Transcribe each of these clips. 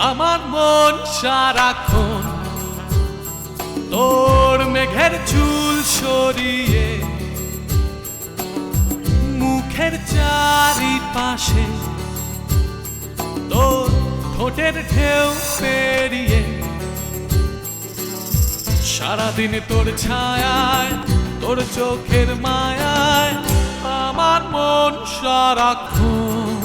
আমার মন সারাক্ষণ তোর মেঘের চুল সরিয়ে মুখের চারিপাশে তোর ঠোঁটের ঢেউ পেরিয়ে সারাদিন তোর ছায়ায় তোর চোখের মায়ায় আমার মন সারাক্ষণ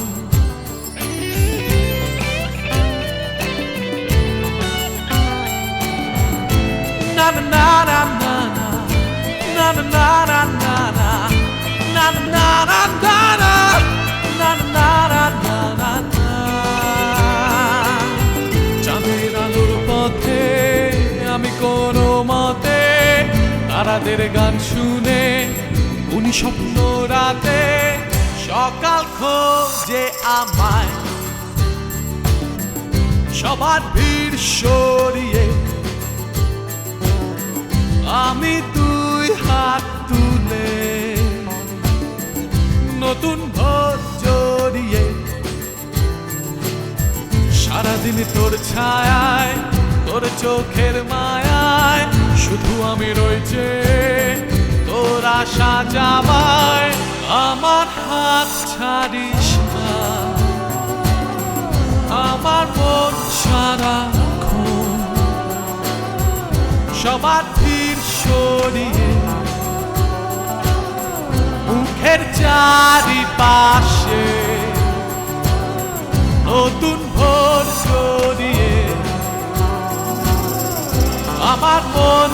na na na na na na na na na na na na na na na na na na চাঁদের আলোর পথে আমি কোনো মতে তারাদের গান শুনে উনি স্বপ্ন রাতে সকাল খোঁজে আমায় সবার ভিড় সরিয়ে আমি দুই হাত তুলে নতুন ভোর জড়িয়ে সারাদিন তোর ছায়ায় তোর চোখের মায়ায় শুধু আমি রয়েছে তোর আশা যাবায় আমার হাত ছাড়িস না আমার মন সারাক্ষণ সবার ভিড় সরিয়ে মুখের চারিপাশে নতুন ভোর জড়িয়ে আমার মন